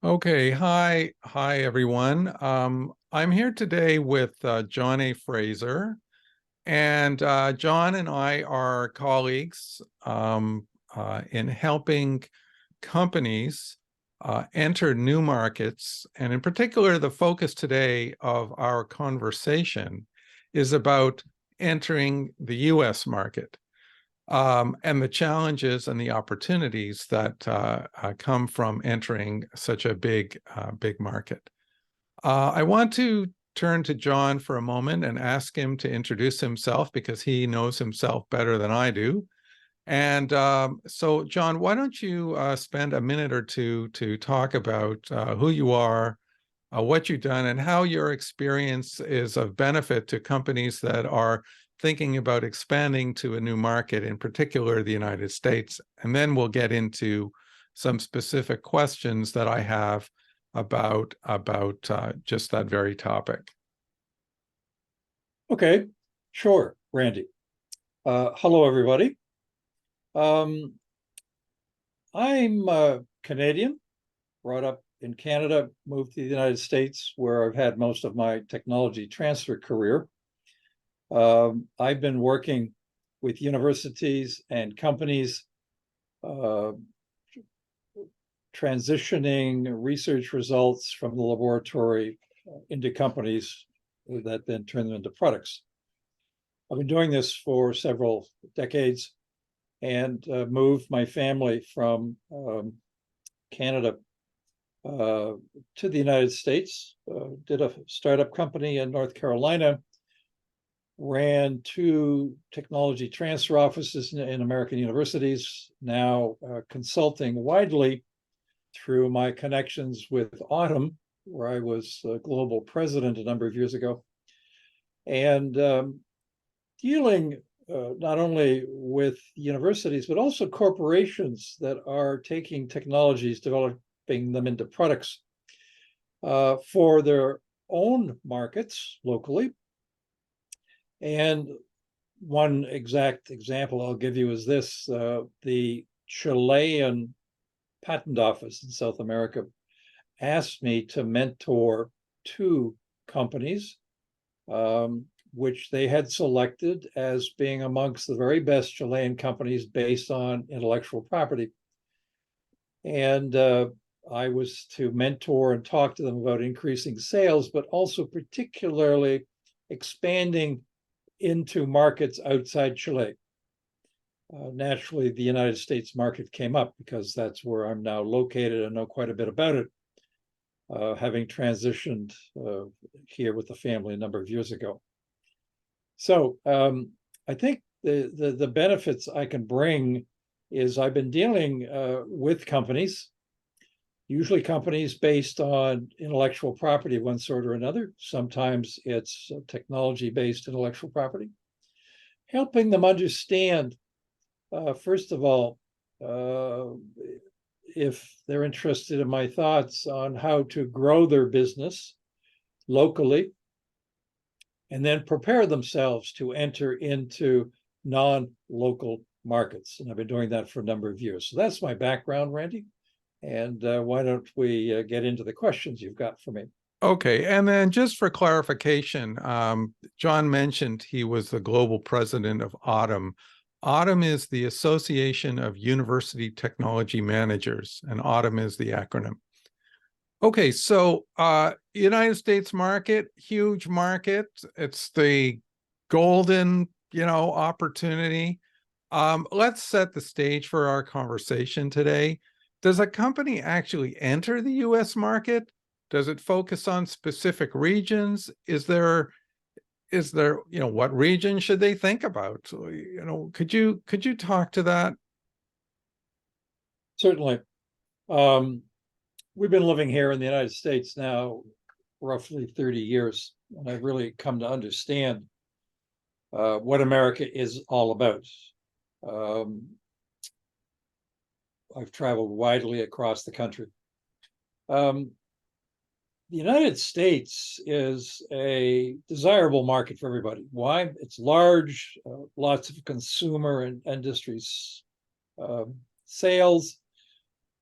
Okay, hi everyone. I'm here today with John A Fraser, and John and I are colleagues in helping companies enter new markets. And in particular, the focus today of our conversation is about entering the US market and the challenges and the opportunities that come from entering such a big market. I want to turn to John for a moment and ask him to introduce himself because he knows himself better than I do. And so, John, why don't you spend a minute or two to talk about who you are, what you've done, and how your experience is of benefit to companies that are thinking about expanding to a new market, in particular the United States. And then we'll get into some specific questions that I have about just that very topic. Okay, sure, Randy. Hello, everybody. I'm Canadian, brought up in Canada, moved to the United States, where I've had most of my technology transfer career. I've been working with universities and companies, transitioning research results from the laboratory into companies that then turn them into products. I've been doing this for several decades and moved my family from Canada to the United States, did a startup company in North Carolina, ran two technology transfer offices in American universities, now consulting widely through my connections with Autumn, where I was global president a number of years ago, and dealing not only with universities, but also corporations that are taking technologies, developing them into products for their own markets locally. And one exact example I'll give you is this: the Chilean Patent Office in South America asked me to mentor two companies, which they had selected as being amongst the very best Chilean companies based on intellectual property. And I was to mentor and talk to them about increasing sales, but also particularly expanding into markets outside Chile. Naturally, the United States market came up because that's where I'm now located and know quite a bit about it, having transitioned here with the family a number of years ago. So I think the benefits I can bring is I've been dealing with companies, usually companies based on intellectual property of one sort or another. Sometimes it's technology-based intellectual property, helping them understand, first of all, if they're interested in my thoughts on how to grow their business locally, and then prepare themselves to enter into non-local markets. And I've been doing that for a number of years. So that's my background, Randy. And why don't we get into the questions you've got for me? Okay, and then just for clarification, John mentioned he was the global president of Autumn. Autumn is the Association of University Technology Managers, and Autumn is the acronym. Okay, so United States market, huge market. It's the golden, opportunity. Let's set the stage for our conversation today. Does a company actually enter the US market? Does it focus on specific regions? Is there, what region should they think about? So, could you talk to that? Certainly. We've been living here in the United States now roughly 30 years, and I've really come to understand what America is all about. I've traveled widely across the country. The United States is a desirable market for everybody. Why? It's large, lots of consumer and industries, sales,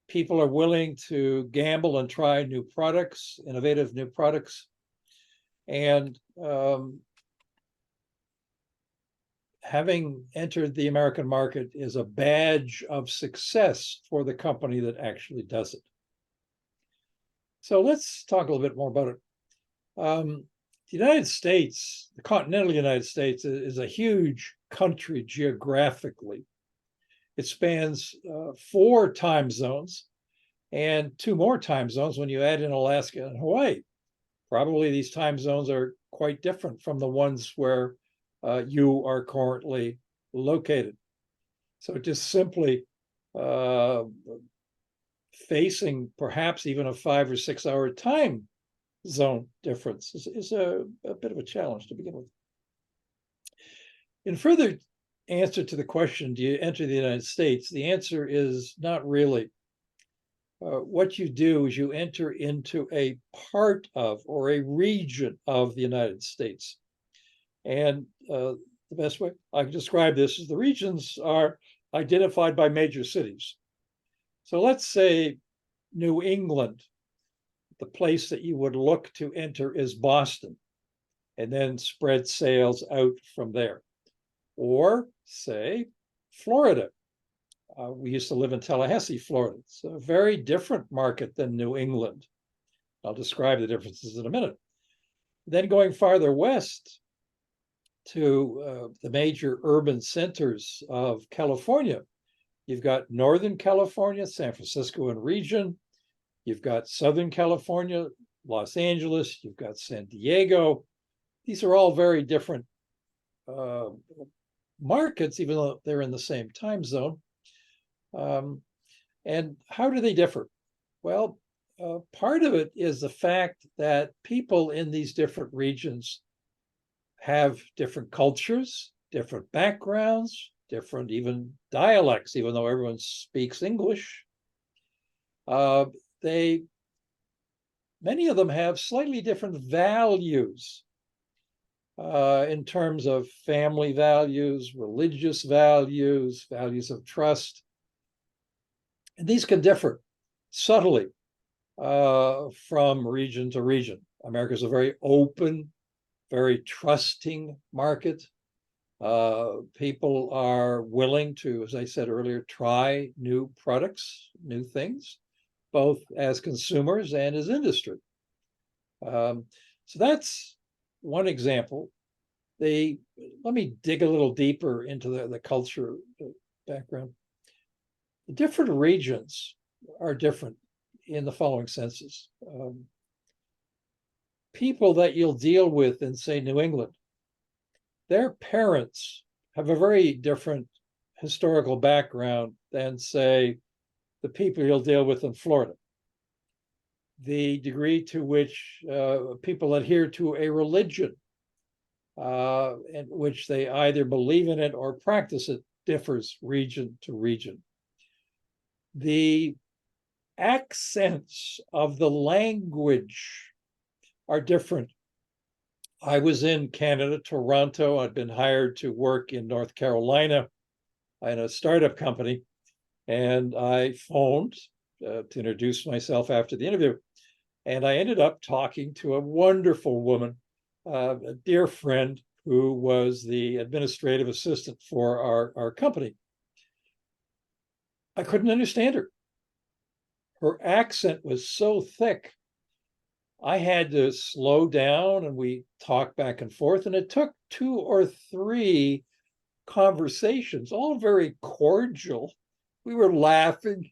people are willing to gamble and try new products, innovative new products. And having entered the American market is a badge of success for the company that actually does it. So let's talk a little bit more about it. The United States, the continental United States, is a huge country geographically. It spans 4 time zones and 2 more time zones when you add in Alaska and Hawaii. Probably these time zones are quite different from the ones where you are currently located. So just simply facing perhaps even a 5 or 6 hour time zone difference is a bit of a challenge to begin with. In further answer to the question, do you enter the United States? The answer is not really. What you do is you enter into a part of or a region of the United States. And the best way I can describe this is the regions are identified by major cities. So let's say New England, the place that you would look to enter is Boston, and then spread sales out from there. Or say Florida. We used to live in Tallahassee, Florida. It's a very different market than New England. I'll describe the differences in a minute. Then going farther west to the major urban centers of California, you've got Northern California, San Francisco and region. You've got Southern California, Los Angeles. You've got San Diego. These are all very different markets, even though they're in the same time zone. And how do they differ? Well, part of it is the fact that people in these different regions have different cultures, different backgrounds, different even dialects, even though everyone speaks English. Many of them have slightly different values in terms of family values, religious values, values of trust. And these can differ subtly from region to region. America is a very open, very trusting market. People are willing to, as I said earlier, try new products, new things, both as consumers and as industry. So that's one example. Let me dig a little deeper into the culture background. The different regions are different in the following senses. People that you'll deal with in, say, New England, their parents have a very different historical background than, say, the people you'll deal with in Florida. The degree to which people adhere to a religion in which they either believe in it or practice it differs region to region. The accents of the language are different. I was in Canada, Toronto. I'd been hired to work in North Carolina in a startup company, and I phoned to introduce myself after the interview. And I ended up talking to a wonderful woman, a dear friend who was the administrative assistant for our company. I couldn't understand her. Her accent was so thick. I had to slow down and we talked back and forth, and it took 2 or 3 conversations, all very cordial. We were laughing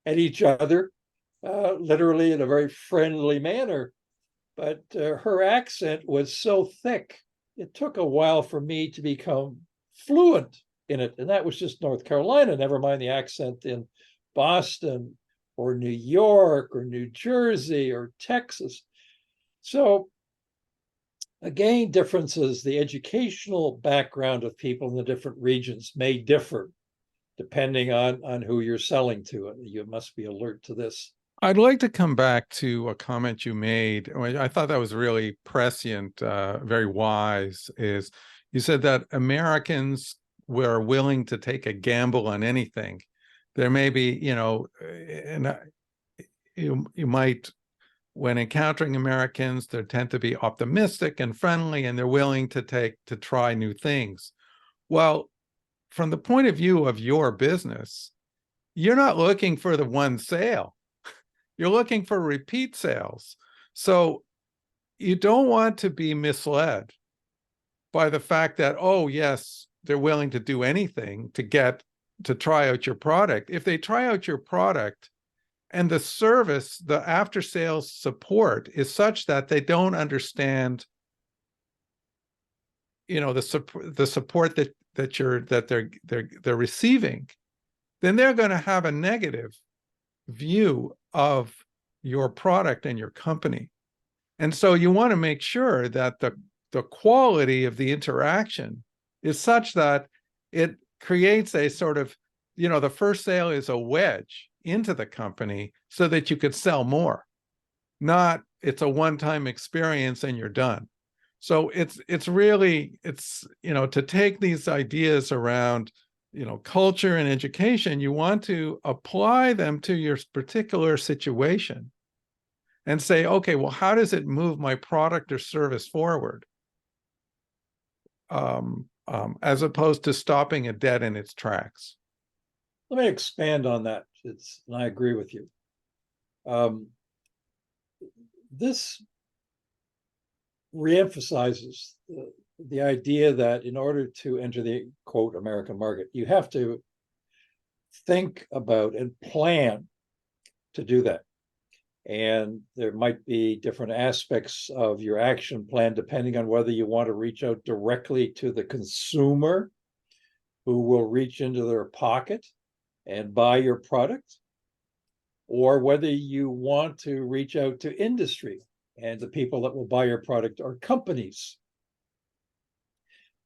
at each other, literally in a very friendly manner, but her accent was so thick, it took a while for me to become fluent in it. And that was just North Carolina, never mind the accent in Boston or New York or New Jersey or Texas. So again, differences, the educational background of people in the different regions may differ depending on who you're selling to. You must be alert to this. I'd like to come back to a comment you made. I thought that was really prescient, very wise, is you said that Americans were willing to take a gamble on anything. There may be, and you might, when encountering Americans, they tend to be optimistic and friendly, and they're willing to try new things. Well, from the point of view of your business, you're not looking for the one sale. You're looking for repeat sales. So you don't want to be misled by the fact that, oh, yes, they're willing to do anything to try out your product. If they try out your product and the service, the after sales support is such that they don't understand, the support that they're receiving, then they're going to have a negative view of your product and your company. And so you want to make sure that the quality of the interaction is such that it creates a sort of, the first sale is a wedge into the company so that you could sell more, not it's a one-time experience and you're done. So it's really, to take these ideas around, culture and education, you want to apply them to your particular situation and say, okay, well, how does it move my product or service forward? As opposed to stopping it dead in its tracks. Let me expand on that. And I agree with you. This reemphasizes the idea that in order to enter the quote American market, you have to think about and plan to do that. And there might be different aspects of your action plan depending on whether you want to reach out directly to the consumer who will reach into their pocket and buy your product, or whether you want to reach out to industry and the people that will buy your product are companies.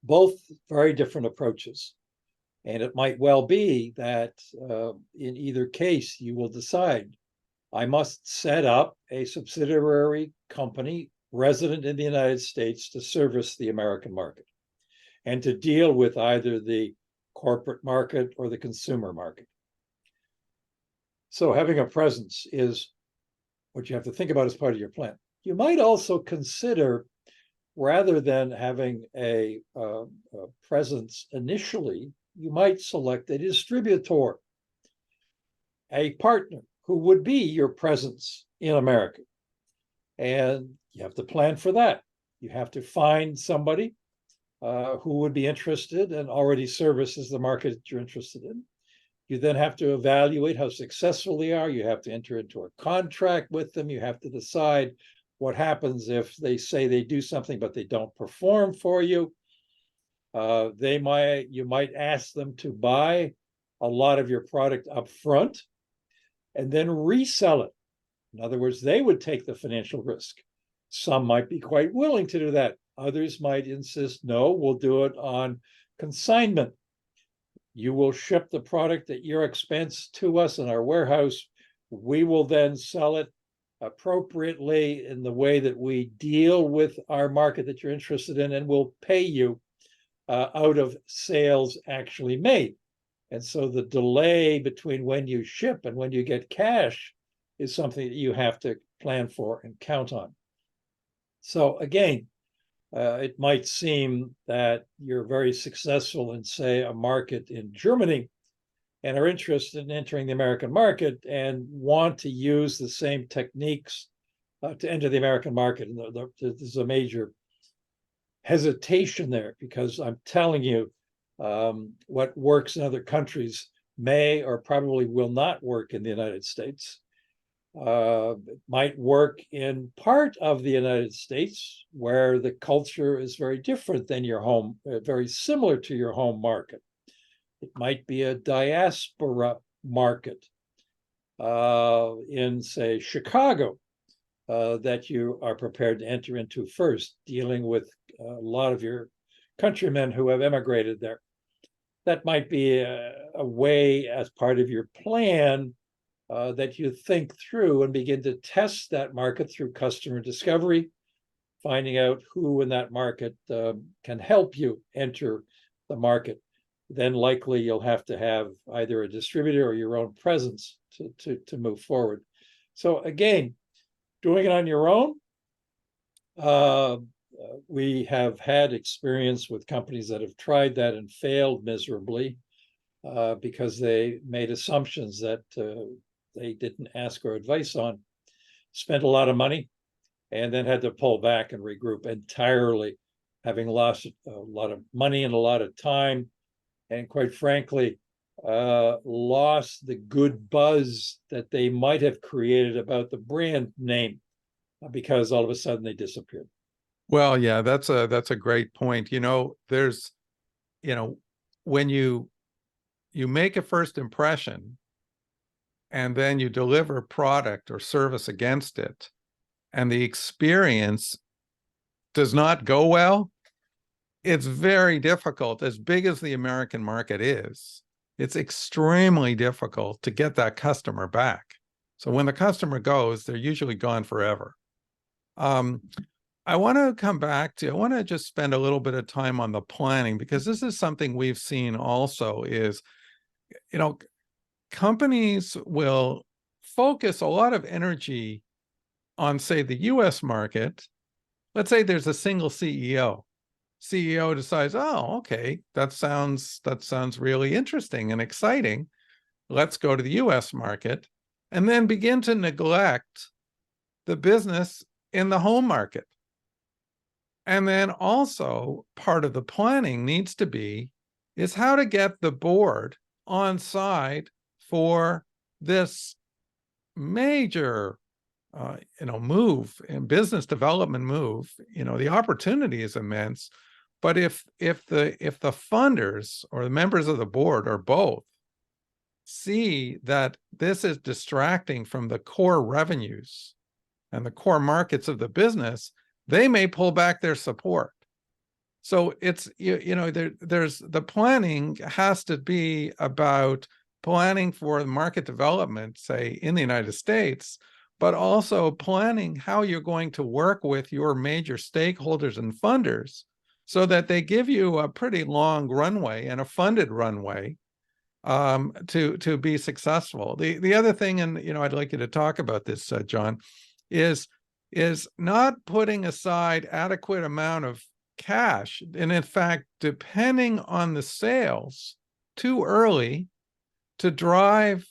Both very different approaches. And it might well be that in either case, you will decide, I must set up a subsidiary company resident in the United States to service the American market and to deal with either the corporate market or the consumer market. So having a presence is what you have to think about as part of your plan. You might also consider, rather than having a presence initially, you might select a distributor, a partner who would be your presence in America. And you have to plan for that. You have to find somebody who would be interested and already services the market that you're interested in. You then have to evaluate how successful they are. You have to enter into a contract with them. You have to decide what happens if they say they do something, but they don't perform for you. You might ask them to buy a lot of your product up front and then resell it. In other words, they would take the financial risk. Some might be quite willing to do that. Others might insist, no, we'll do it on consignment. You will ship the product at your expense to us in our warehouse. We will then sell it appropriately in the way that we deal with our market that you're interested in, and we'll pay you out of sales actually made. And so the delay between when you ship and when you get cash is something that you have to plan for and count on. So again, it might seem that you're very successful in, say, a market in Germany and are interested in entering the American market and want to use the same techniques to enter the American market. And there's a major hesitation there because I'm telling you, what works in other countries may or probably will not work in the United States. It might work in part of the United States where the culture is very different than your home, very similar to your home market. It might be a diaspora market in, say, Chicago that you are prepared to enter into first, dealing with a lot of your countrymen who have emigrated there. That might be a way as part of your plan that you think through and begin to test that market through customer discovery, finding out who in that market can help you enter the market. then likely you'll have to have either a distributor or your own presence to move forward. So again, doing it on your own, we have had experience with companies that have tried that and failed miserably because they made assumptions that they didn't ask our advice on, spent a lot of money, and then had to pull back and regroup entirely, having lost a lot of money and a lot of time, and quite frankly, lost the good buzz that they might have created about the brand name because all of a sudden they disappeared. Well, yeah, that's a great point. There's, when you make a first impression and then you deliver product or service against it, and the experience does not go well, it's very difficult. As big as the American market is, it's extremely difficult to get that customer back. So when the customer goes, they're usually gone forever. I want to just spend a little bit of time on the planning, because this is something we've seen also is, companies will focus a lot of energy on, say, the US market. Let's say there's a single CEO. CEO decides, oh, okay, that sounds really interesting and exciting. Let's go to the US market, and then begin to neglect the business in the home market. And then also part of the planning needs to be is how to get the board on side for this major move and business development move. The opportunity is immense, but if the funders or the members of the board or both see that this is distracting from the core revenues and the core markets of the business, they may pull back their support. So it's, there's the planning has to be about planning for market development, say in the United States, but also planning how you're going to work with your major stakeholders and funders so that they give you a pretty long runway and a funded runway to be successful. The other thing, and I'd like you to talk about this, John, is not putting aside adequate amount of cash, and in fact, depending on the sales too early to drive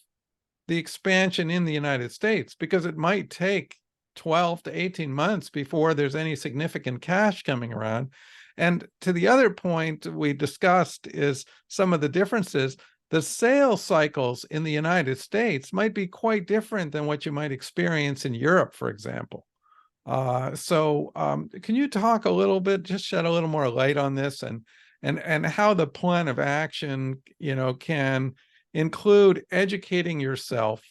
the expansion in the United States, because it might take 12 to 18 months before there's any significant cash coming around. And to the other point we discussed is some of the differences. The sales cycles in the United States might be quite different than what you might experience in Europe, for example. So can you talk a little bit, just shed a little more light on this, and how the plan of action, can include educating yourself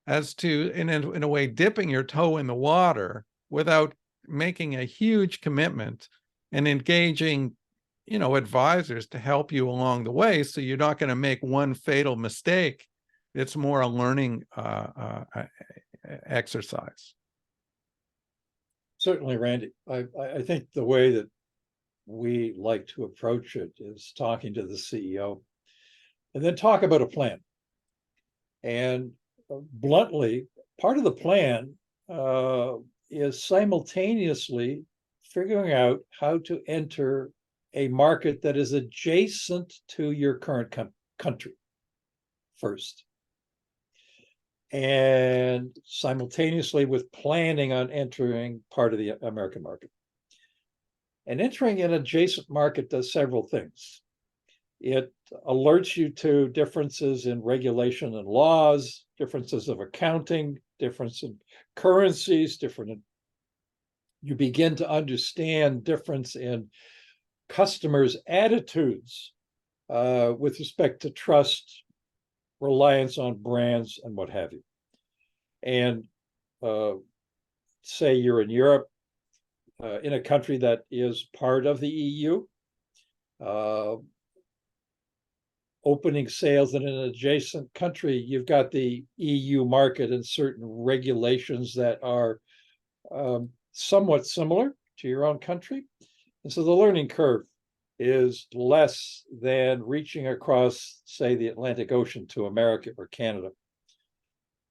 as to, in a way, dipping your toe in the water without making a huge commitment, and engaging, advisors to help you along the way, so you're not going to make one fatal mistake. It's more a learning exercise. Certainly, Randy. I think the way that we like to approach it is talking to the CEO and then talk about a plan. And bluntly, part of the plan is simultaneously figuring out how to enter a market that is adjacent to your current country first, and simultaneously with planning on entering part of the American market. And entering an adjacent market does several things. It alerts you to differences in regulation and laws, differences of accounting, difference in currencies, you begin to understand difference in customers' attitudes with respect to trust, reliance on brands, and what have you. And say you're in Europe, in a country that is part of the EU, opening sales in an adjacent country, you've got the EU market and certain regulations that are somewhat similar to your own country. And so the learning curve is less than reaching across, say, the Atlantic Ocean to America or Canada.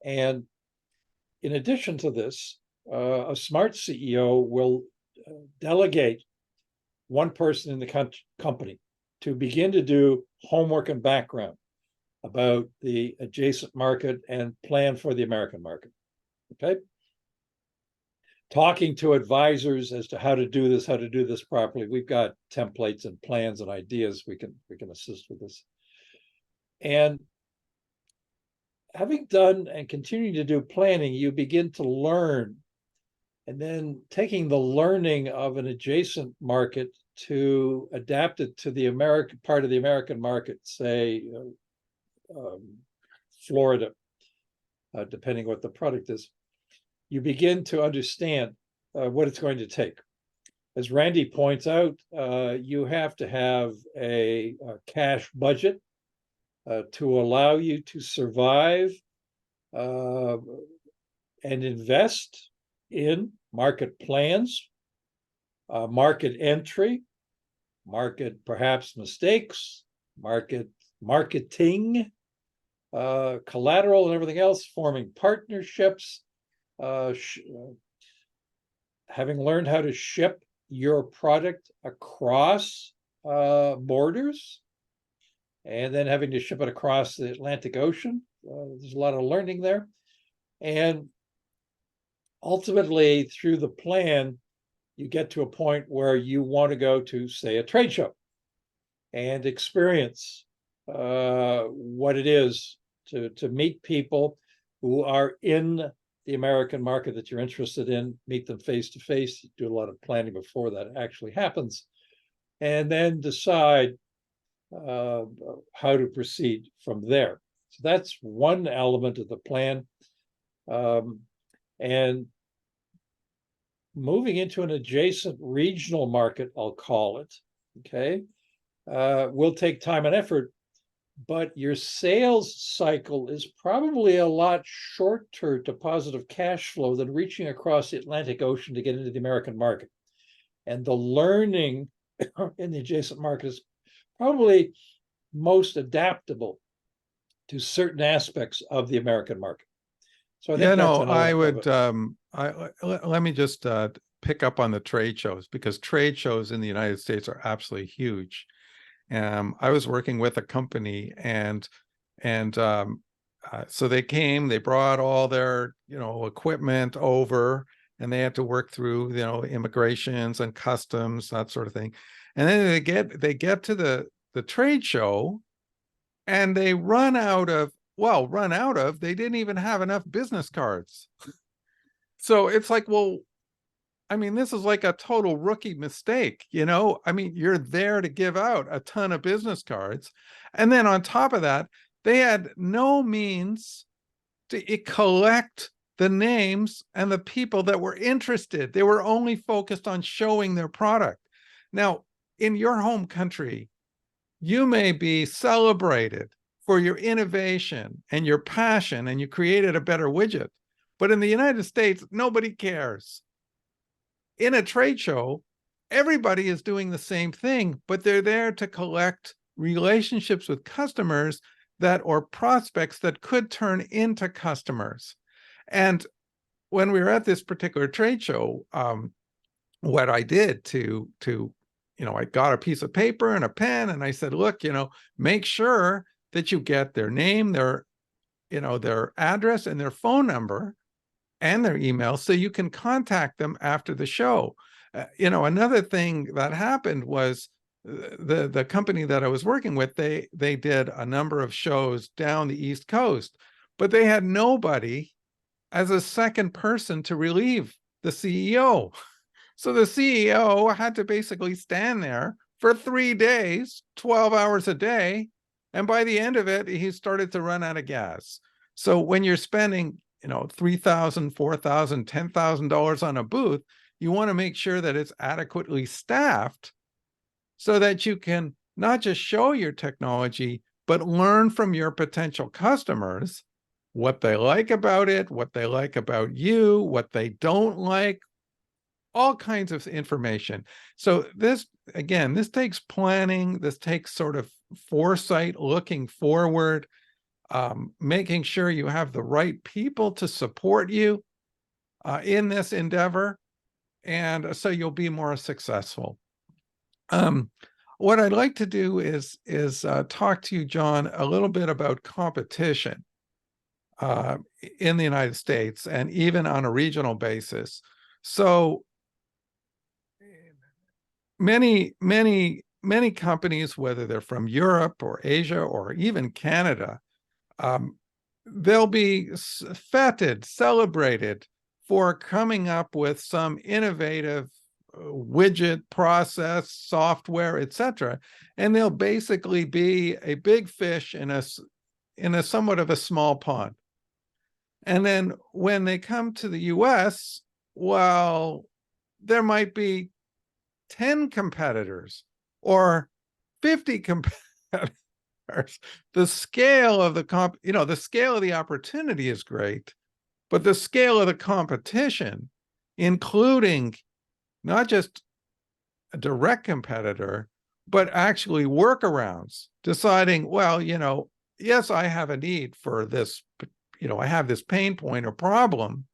And in addition to this, a smart CEO will delegate one person in the company to begin to do homework and background about the adjacent market and plan for the American market. Okay. Talking to advisors as to how to do this properly. We've got templates and plans and ideas. We can assist with this. And having done and continuing to do planning, you begin to learn, and then taking the learning of an adjacent market to adapt it to the American part of the American market, say Florida, depending what the product is. You begin to understand what it's going to take. As Randy points out, you have to have a cash budget to allow you to survive and invest in market plans, market entry, market perhaps mistakes, marketing, collateral and everything else, forming partnerships, having learned how to ship your product across borders, and then having to ship it across the Atlantic Ocean. There's a lot of learning there. And ultimately, through the plan, you get to a point where you want to go to, say, a trade show and experience what it is to meet people who are in the American market that you're interested in, meet them face to face, do a lot of planning before that actually happens, and then decide how to proceed from there. So that's one element of the plan. And moving into an adjacent regional market, I'll call it, okay, will take time and effort, but your sales cycle is probably a lot shorter to positive cash flow than reaching across the Atlantic Ocean to get into the American market. And the learning in the adjacent market is probably most adaptable to certain aspects of the American market. So I think I would, let me just pick up on the trade shows, because trade shows in the United States are absolutely huge. I was working with a company, and so they came, they brought all their, equipment over, and they had to work through, immigrations and customs, that sort of thing. And then they get to the trade show, and they they didn't even have enough business cards. So it's like, well, I mean, this is like a total rookie mistake, I mean, you're there to give out a ton of business cards. And then on top of that, they had no means to collect the names and the people that were interested. They were only focused on showing their product. Now, in your home country, you may be celebrated for your innovation and your passion, and you created a better widget. But in the United States, nobody cares. In a trade show, everybody is doing the same thing, but they're there to collect relationships with customers or prospects that could turn into customers. And when we were at this particular trade show, what I did I got a piece of paper and a pen, and I said, look, make sure that you get their name, their address and their phone number and their email, so you can contact them after the show. Another thing that happened was the company that I was working with, they did a number of shows down the East Coast, but they had nobody as a second person to relieve the CEO. So the CEO had to basically stand there for 3 days, 12 hours a day. And by the end of it, he started to run out of gas. So when you're spending, $3,000, $4,000, $10,000 on a booth, you want to make sure that it's adequately staffed so that you can not just show your technology, but learn from your potential customers what they like about it, what they like about you, what they don't like, all kinds of information. So this, again, this takes planning, this takes sort of foresight, looking forward, making sure you have the right people to support you in this endeavor, and so you'll be more successful. What I'd like to do is talk to you, John, a little bit about competition in the United States and even on a regional basis. So many companies, whether they're from Europe or Asia or even Canada, they'll be feted, celebrated for coming up with some innovative widget, process, software, etc. And they'll basically be a big fish in a somewhat of a small pond. And then when they come to the US, well, there might be 10 competitors or 50 competitors. The scale of the scale of the opportunity is great, but the scale of the competition, including not just a direct competitor, but actually workarounds, deciding, well, yes, I have a need for this, I have this pain point or problem,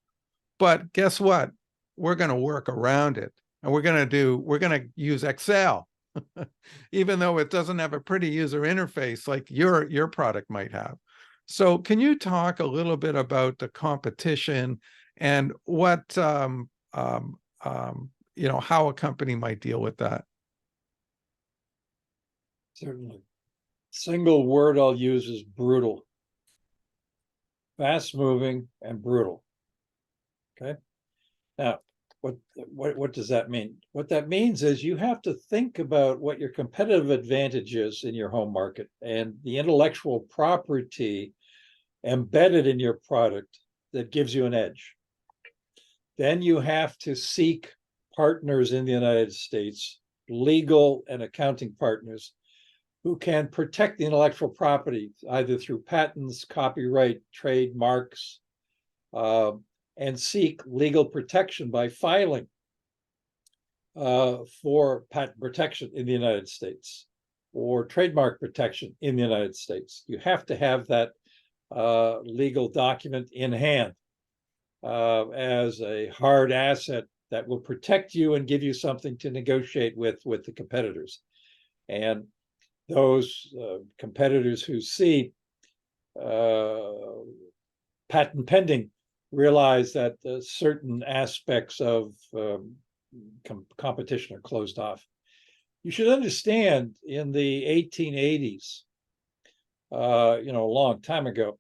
but guess what? We're going to work around it. And we're going to use Excel, even though it doesn't have a pretty user interface like your product might have. So can you talk a little bit about the competition and what, how a company might deal with that? Certainly. Single word I'll use is brutal. Fast moving and brutal. Okay. Now, what does that mean? What that means is you have to think about what your competitive advantage is in your home market and the intellectual property embedded in your product that gives you an edge. Then you have to seek partners in the United States, legal and accounting partners, who can protect the intellectual property either through patents, copyright, trademarks, and seek legal protection by filing for patent protection in the United States or trademark protection in the United States. You have to have that legal document in hand as a hard asset that will protect you and give you something to negotiate with the competitors. And those competitors who see patent pending realize that certain aspects of competition are closed off. You should understand in the 1880s, a long time ago,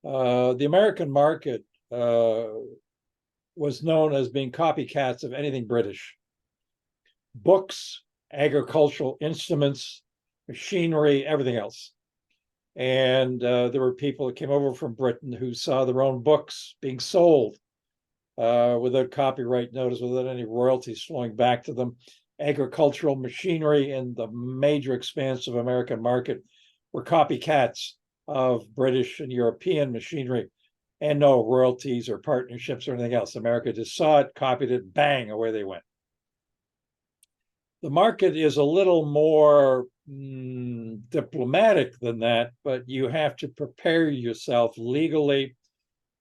the American market was known as being copycats of anything British. Books, agricultural instruments, machinery, everything else. And there were people that came over from Britain who saw their own books being sold without copyright notice, without any royalties flowing back to them. Agricultural machinery in the major expanse of American market were copycats of British and European machinery, and no royalties or partnerships or anything else. America just saw it, copied it, bang, away they went. The market is a little more diplomatic than that, but you have to prepare yourself legally.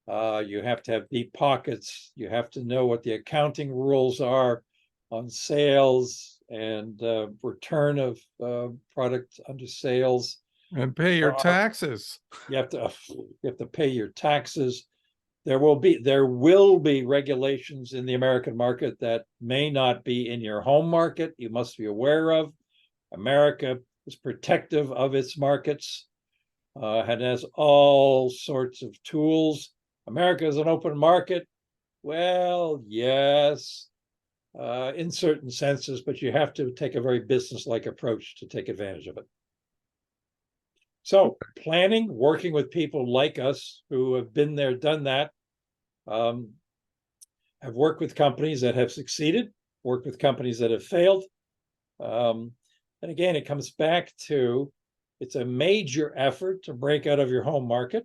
You have to have deep pockets. You have to know what the accounting rules are on sales and return of product under sales. And pay your taxes. You have to pay your taxes. There will be regulations in the American market that may not be in your home market. You must be aware of. America is protective of its markets and has all sorts of tools. America is an open market. Well, yes, in certain senses, but you have to take a very business-like approach to take advantage of it. So planning, working with people like us who have been there, done that, have worked with companies that have succeeded, worked with companies that have failed. And again, it comes back to, it's a major effort to break out of your home market.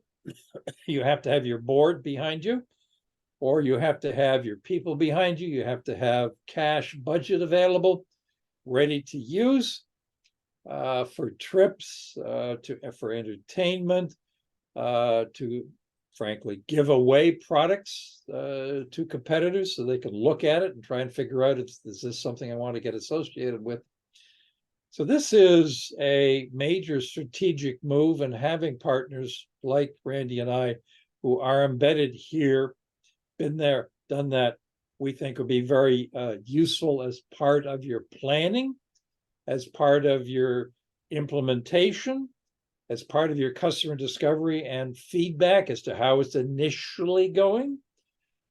You have to have your board behind you. or you have to have your people behind you. You have to have cash budget available, ready to use for trips, for entertainment, to frankly give away products to competitors so they can look at it and try and figure out if this is something I want to get associated with. So this is a major strategic move, and having partners like Randy and I who are embedded here, been there, done that, we think will be very useful as part of your planning, as part of your implementation, as part of your customer discovery and feedback as to how it's initially going.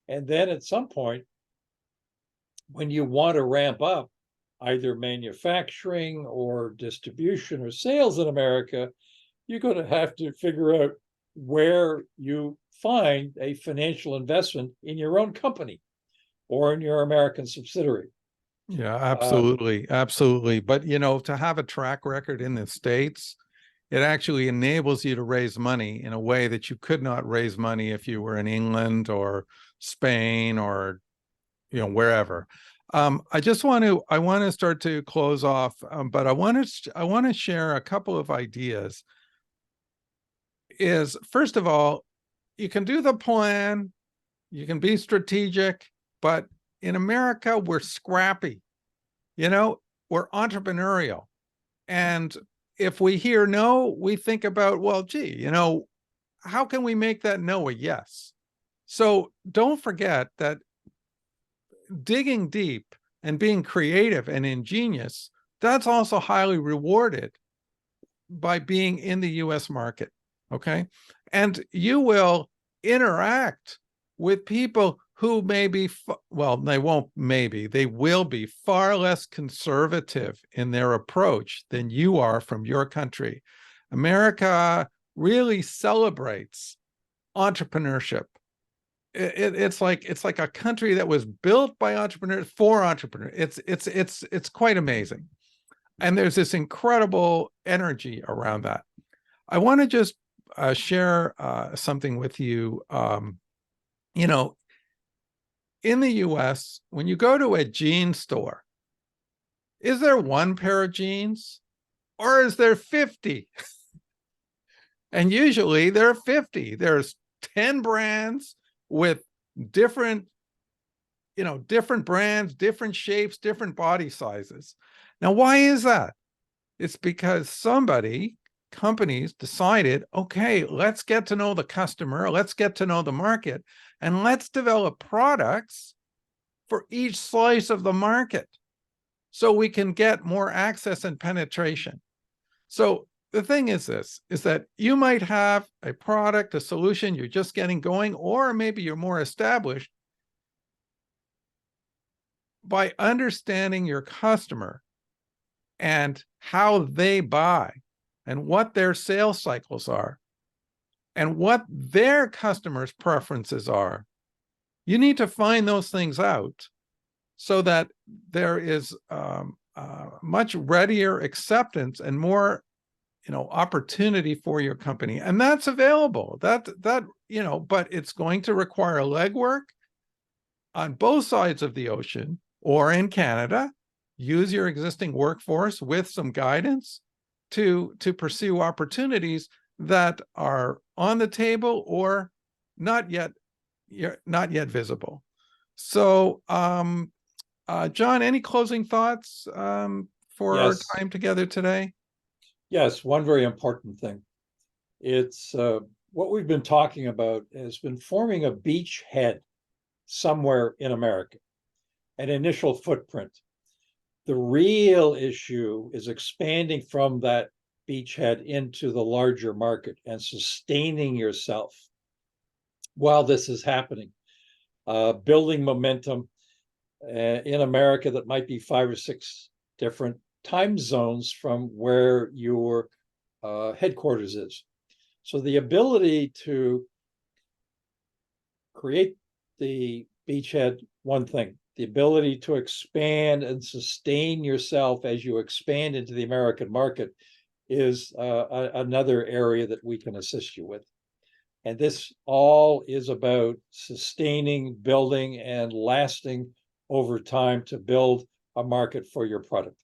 And then at some point, when you want to ramp up either manufacturing or distribution or sales in America, you're going to have to figure out where you find a financial investment in your own company or in your American subsidiary. Yeah, absolutely. Absolutely. But, to have a track record in the States, it actually enables you to raise money in a way that you could not raise money if you were in England or Spain or, wherever. I want to start to close off, but I want to share a couple of ideas. Is first of all, you can do the plan, you can be strategic, but in America, we're scrappy, we're entrepreneurial. And if we hear no, we think about, well, gee, how can we make that no a yes? So don't forget that digging deep and being creative and ingenious, that's also highly rewarded by being in the US market. Okay. And you will interact with people who may be, they will be far less conservative in their approach than you are from your country. America really celebrates entrepreneurship. It's like a country that was built by entrepreneurs for entrepreneurs. It's quite amazing. And there's this incredible energy around that. I want to just share something with you. In the US, when you go to a jean store, is there one pair of jeans or is there 50? And usually there are 50. There's 10 brands with different brands, different shapes, different body sizes. Now, why is that? It's because companies decided, okay, let's get to know the customer, let's get to know the market, and let's develop products for each slice of the market so we can get more access and penetration. So the thing is that you might have a product, a solution, you're just getting going, or maybe you're more established. By understanding your customer and how they buy and what their sales cycles are and what their customers' preferences are, you need to find those things out so that there is much readier acceptance and more opportunity for your company. And that's available. But it's going to require legwork on both sides of the ocean or in Canada. Use your existing workforce with some guidance to pursue opportunities that are on the table or not yet visible. So, John, any closing thoughts for our time together today? Yes, one very important thing. It's what we've been talking about has been forming a beachhead somewhere in America, an initial footprint. The real issue is expanding from that beachhead into the larger market and sustaining yourself while this is happening, building momentum in America that might be 5 or 6 different time zones from where your headquarters is. So the ability to create the beachhead, one thing, the ability to expand and sustain yourself as you expand into the American market is another area that we can assist you with. And this all is about sustaining, building, and lasting over time to build a market for your product.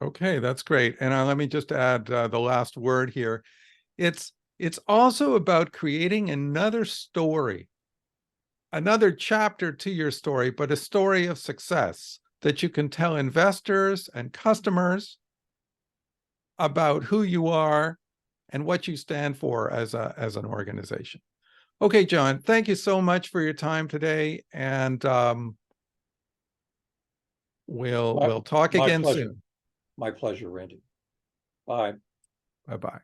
Okay, that's great. And let me just add the last word here. It's also about creating another story, another chapter to your story, but a story of success that you can tell investors and customers about who you are and what you stand for as an organization. Okay, John, thank you so much for your time today, and we'll talk My again pleasure. soon. My pleasure, Randy. Bye. Bye-bye.